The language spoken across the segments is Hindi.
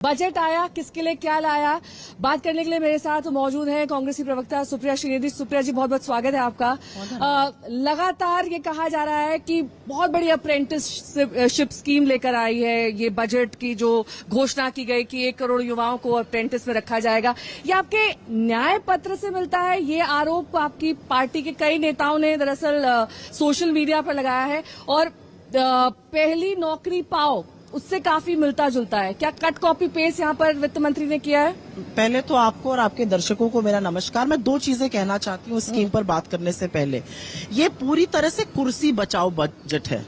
बजट आया, किसके लिए क्या लाया, बात करने के लिए मेरे साथ मौजूद हैं कांग्रेसी प्रवक्ता सुप्रिया श्रीनिधि। सुप्रिया जी, बहुत बहुत स्वागत है आपका। लगातार ये कहा जा रहा है कि बहुत बड़ी अप्रेंटिसशिप स्कीम लेकर आई है ये बजट की, जो घोषणा की गई कि 1 करोड़ युवाओं को अप्रेंटिस में रखा जाएगा। ये आपके न्याय पत्र से मिलता है, ये आरोप आपकी पार्टी के कई नेताओं ने दरअसल सोशल मीडिया पर लगाया है, और पहली नौकरी पाओ उससे काफी मिलता जुलता है। क्या कट कॉपी पेस्ट यहाँ पर वित्त मंत्री ने किया है? पहले तो आपको और आपके दर्शकों को मेरा नमस्कार। मैं दो चीजें कहना चाहती हूँ स्कीम पर बात करने से पहले। ये पूरी तरह से कुर्सी बचाओ बजट है।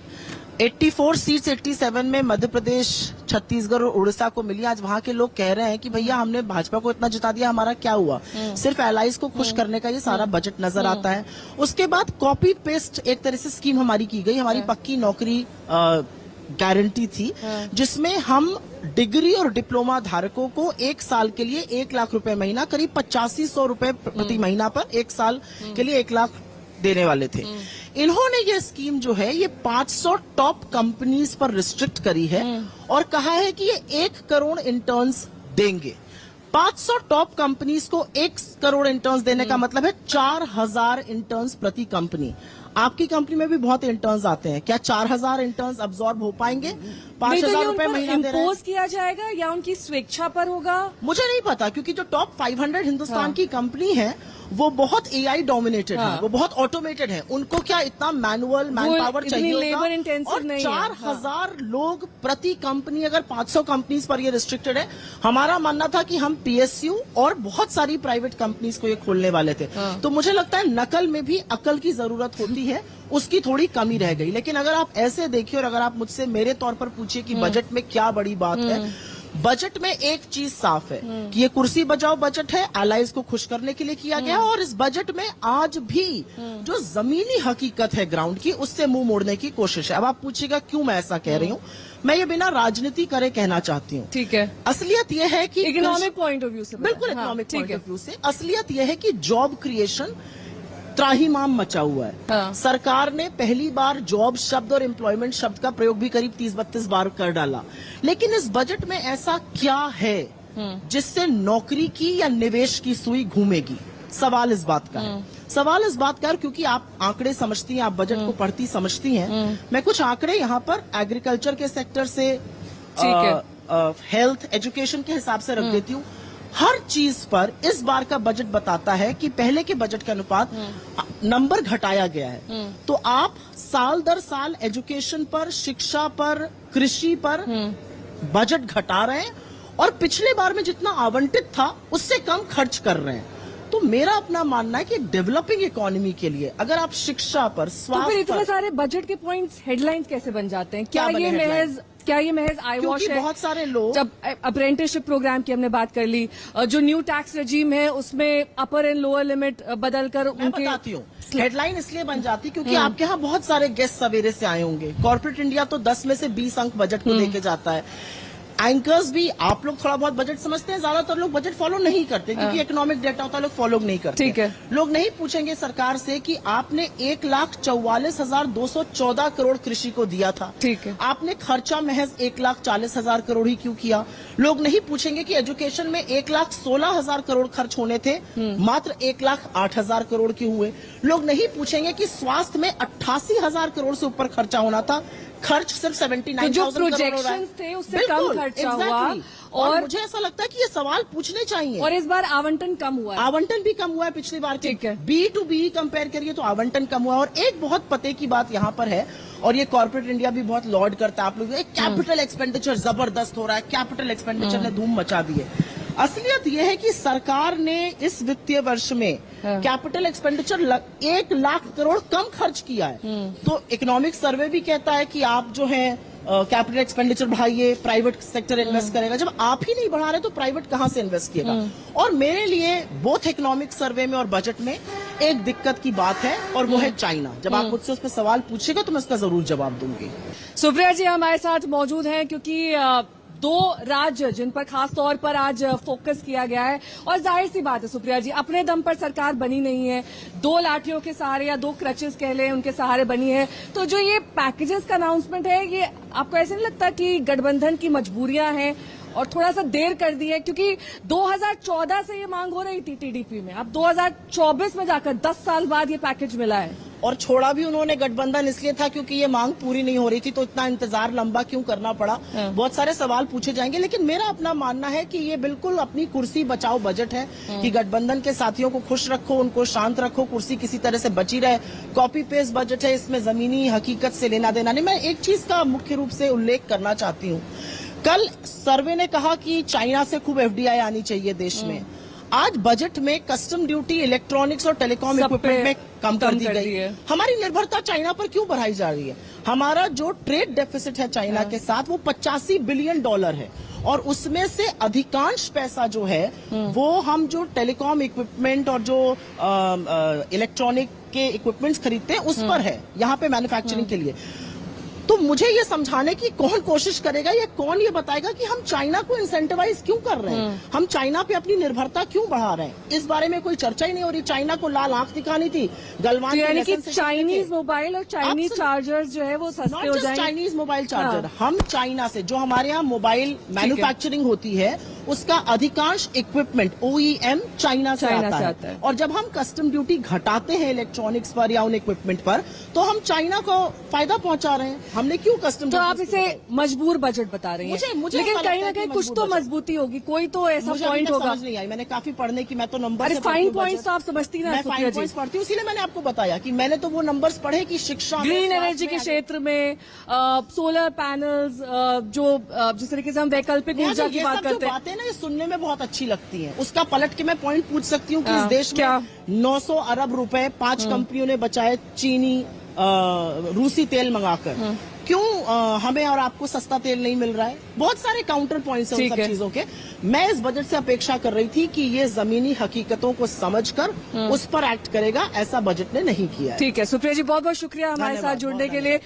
84 सीट्स 87 में मध्य प्रदेश, छत्तीसगढ़ और उड़ीसा को मिली। आज वहां के लोग कह रहे हैं कि भैया हमने भाजपा को इतना जिता दिया, हमारा क्या हुआ? सिर्फ एलाइज को खुश करने का ये सारा बजट नजर आता है। उसके बाद कॉपी पेस्ट एक तरह से स्कीम हमारी की गई। हमारी पक्की नौकरी गारंटी थी, जिसमें हम डिग्री और डिप्लोमा धारकों को 1 साल के लिए 1 लाख रुपए महीना, करीब 8500 रुपए प्रति महीना पर 1 साल के लिए 1 लाख देने वाले थे। इन्होंने ये स्कीम जो है ये 500 टॉप कंपनीज पर रिस्ट्रिक्ट करी है और कहा है कि ये 1 करोड़ इंटर्न्स देंगे। 500 टॉप कंपनीज को 1 करोड़ इंटर्न्स देने का मतलब है 4000 इंटर्न्स प्रति कंपनी। आपकी कंपनी में भी बहुत इंटर्न्स आते हैं, क्या 4000 इंटर्न्स अब्सॉर्ब हो पाएंगे? 5000 रुपए महीना दे रहे हैं। इम्पोज किया जाएगा या उनकी स्वेच्छा पर होगा? मुझे नहीं पता, क्योंकि जो टॉप 500 हिंदुस्तान की कंपनी है वो बहुत एआई डोमिनेटेड है, वो बहुत ऑटोमेटेड है। उनको क्या इतना मैनुअल मैन पावर चाहिए होगा? और 4000 लोग प्रति कंपनी, अगर 500 कंपनीज पर ये रिस्ट्रिक्टेड है। हमारा मानना था कि हम पीएसयू और बहुत सारी प्राइवेट कंपनीज को ये खोलने वाले थे। तो मुझे लगता है नकल में भी अकल की जरूरत होती है, उसकी थोड़ी कमी रह गई। लेकिन अगर आप ऐसे देखिए और अगर आप मुझसे मेरे तौर पर पूछिए कि बजट में क्या बड़ी बात है, बजट में एक चीज साफ है कि ये कुर्सी बचाओ बजट है, एलाइज को खुश करने के लिए किया गया है। और इस बजट में आज भी जो जमीनी हकीकत है ग्राउंड की, उससे मुंह मोड़ने की कोशिश है। अब आप पूछिएगा क्यों मैं ऐसा कह रही हूँ। मैं ये बिना राजनीति करे कहना चाहती हूँ। ठीक है। असलियत यह है कि इकोनॉमिक पॉइंट ऑफ व्यू से, बिल्कुल इकोनॉमिक पॉइंट ऑफ व्यू से असलियत यह है कि जॉब क्रिएशन त्राहिमाम मचा हुआ है। सरकार ने पहली बार जॉब शब्द और एम्प्लॉयमेंट शब्द का प्रयोग भी करीब 30-32 बार कर डाला। लेकिन इस बजट में ऐसा क्या है जिससे नौकरी की या निवेश की सुई घूमेगी? सवाल इस बात का है। सवाल इस बात का है क्योंकि आप आंकड़े समझती हैं, आप बजट को पढ़ती समझती हैं। मैं कुछ आंकड़े यहाँ पर एग्रीकल्चर के सेक्टर से, हेल्थ, एजुकेशन के हिसाब से रख देती हूँ। हर चीज पर इस बार का बजट बताता है कि पहले के बजट के अनुपात नंबर घटाया गया है। तो आप साल दर साल एजुकेशन पर, शिक्षा पर, कृषि पर बजट घटा रहे हैं और पिछले बार में जितना आवंटित था उससे कम खर्च कर रहे हैं। तो मेरा अपना मानना है कि डेवलपिंग इकोनॉमी के लिए अगर आप शिक्षा पर, स्वास्थ्य पर, इतने सारे बजट के पॉइंट्स हेडलाइंस कैसे बन जाते हैं? क्या ये महज आई वॉश है? बहुत सारे लोग, जब अप्रेंटिसशिप प्रोग्राम की हमने बात कर ली, जो न्यू टैक्स रजीम है उसमें अपर एंड लोअर लिमिट बदलकर उनके, बताती हूँ हेडलाइन इसलिए बन जाती क्योंकि आपके यहाँ बहुत सारे गेस्ट सवेरे से आए होंगे। कॉर्पोरेट इंडिया तो 10 में से 20 अंक बजट को लेके जाता है। एंकर्स भी, आप लोग थोड़ा बहुत बजट समझते हैं, ज्यादातर लोग बजट फॉलो नहीं करते क्योंकि इकोनॉमिक डेटा होता है, लोग फॉलो नहीं करते। ठीक है। लोग नहीं पूछेंगे सरकार से कि आपने 1,44,214 करोड़ कृषि को दिया था। ठीक है। आपने खर्चा महज 1,40,000 करोड़ ही क्यों किया? लोग नहीं पूछेंगे कि एजुकेशन में 1,16,000 करोड़ खर्च होने थे, मात्र 1,08,000 करोड़ क्यों हुए? लोग नहीं पूछेंगे कि स्वास्थ्य में 88,000 करोड़ से ऊपर खर्चा होना था, खर्च सिर्फ 79,000 करोड़ प्रोजेक्शंस थे उससे कम खर्चा हुआ। और मुझे ऐसा लगता है कि ये सवाल पूछने चाहिए। और इस बार आवंटन कम हुआ है। आवंटन भी कम हुआ है पिछली बार के। ठीक है। बी टू बी कंपेयर करिए तो आवंटन कम हुआ। और एक बहुत पते की बात यहाँ पर है, और ये कॉर्पोरेट इंडिया भी बहुत लॉर्ड करता है, आप लोग, कैपिटल एक्सपेंडिचर जबरदस्त हो रहा है, कैपिटल एक्सपेंडिचर ने धूम मचा दी है। असलियत यह है कि सरकार ने इस वित्तीय वर्ष में कैपिटल एक्सपेंडिचर 1 लाख करोड़ कम खर्च किया है। तो इकोनॉमिक सर्वे भी कहता है कि आप जो है कैपिटल एक्सपेंडिचर बढ़ाइए, प्राइवेट सेक्टर इन्वेस्ट करेगा। जब आप ही नहीं बढ़ा रहे तो प्राइवेट कहां से इन्वेस्ट किएगा? और मेरे लिए बोथ इकोनॉमिक सर्वे में और बजट में एक दिक्कत की बात है और वो है चाइना। जब आप मुझसे उस पर सवाल पूछेगा तो मैं उसका जरूर जवाब दूंगी। सुप्रिया जी हमारे साथ मौजूद हैं क्योंकि 2 राज्य जिन पर खास तौर पर आज फोकस किया गया है, और जाहिर सी बात है सुप्रिया जी, अपने दम पर सरकार बनी नहीं है, 2 लाठियों के सहारे या 2 क्रचेस कह लें उनके सहारे बनी है। तो जो ये पैकेजेस का अनाउंसमेंट है, ये आपको ऐसे नहीं लगता कि गठबंधन की मजबूरियां हैं और थोड़ा सा देर कर दी है, क्योंकि 2014 से ये मांग हो रही थी टीडीपी में, अब 2024 में जाकर 10 साल बाद ये पैकेज मिला है। और छोड़ा भी उन्होंने गठबंधन इसलिए था क्योंकि ये मांग पूरी नहीं हो रही थी, तो इतना इंतजार लंबा क्यों करना पड़ा। बहुत सारे सवाल पूछे जाएंगे, लेकिन मेरा अपना मानना है कि ये बिल्कुल अपनी कुर्सी बचाओ बजट है कि गठबंधन के साथियों को खुश रखो, उनको शांत रखो, कुर्सी किसी तरह से बची रहे। कॉपी पेस्ट बजट है, इसमें जमीनी हकीकत से लेना देना नहीं। मैं एक चीज का मुख्य रूप से उल्लेख करना चाहती हूँ। कल सर्वे ने कहा कि चाइना से खूब एफडीआई आनी चाहिए देश में। आज बजट में कस्टम ड्यूटी इलेक्ट्रॉनिक्स और टेलीकॉम इक्विपमेंट में कम कर दी गई है। हमारी निर्भरता चाइना पर क्यों बढ़ाई जा रही है? हमारा जो ट्रेड डेफिसिट है चाइना के साथ वो $85 बिलियन है, और उसमें से अधिकांश पैसा जो है वो हम जो टेलीकॉम इक्विपमेंट और जो इलेक्ट्रॉनिक के इक्विपमेंट्स खरीदते हैं उस पर है, यहाँ पे मैन्युफैक्चरिंग के लिए। तो मुझे ये समझाने की कौन कोशिश करेगा या कौन ये बताएगा कि हम चाइना को इंसेंटिवाइज क्यों कर रहे हैं, हम चाइना पे अपनी निर्भरता क्यों बढ़ा रहे हैं? इस बारे में कोई चर्चा ही नहीं हो रही। चाइना को लाल आंख दिखानी थी गलवान, यानी कि चाइनीज मोबाइल और चाइनीज चार्जर्स जो है वो सस्ते हो जाएंगे। चाइनीज मोबाइल चार्जर, हम चाइना से जो हमारे यहाँ मोबाइल मैन्युफैक्चरिंग होती है उसका अधिकांश इक्विपमेंट OEM चाइना से आता है। और जब हम कस्टम ड्यूटी घटाते हैं इलेक्ट्रॉनिक्स पर या उन इक्विपमेंट पर, तो हम चाइना को फायदा पहुंचा रहे हैं। हमने क्यों कस्टम? तो आप इसे मजबूर बजट बता रही हैं, मुझे लेकिन कहीं ना कहीं कुछ तो मजबूती होगी, कोई तो ऐसा पॉइंट होगा। समझ नहीं आई, मैंने काफी पढ़ने की, मैं तो नंबर अरे फाइन पॉइंट्स तो आप समझती ना, मैं फाइन पॉइंट्स पढ़ती हूँ, इसीलिए मैंने आपको बताया कि मैंने तो वो नंबर्स पढ़े कि शिक्षा, ग्रीन एनर्जी के क्षेत्र में सोलर पैनल्स, जो जिस तरीके से हम वैकल्पिक ऊर्जा की बात करते हैं, बातें ना ये सुनने में बहुत अच्छी लगती हैं। उसका पलट के मैं पॉइंट पूछ सकती हूँ कि इस देश में 900 अरब रुपए 5 कंपनियों ने बचाए चीनी रूसी तेल मंगाकर। क्यों हमें और आपको सस्ता तेल नहीं मिल रहा है? बहुत सारे काउंटर पॉइंट्स हैं उन सब चीजों के। मैं इस बजट से अपेक्षा कर रही थी कि ये जमीनी हकीकतों को समझकर उस पर एक्ट करेगा, ऐसा बजट ने नहीं किया है। ठीक है सुप्रिया जी, बहुत बहुत शुक्रिया हमारे साथ जुड़ने के लिए।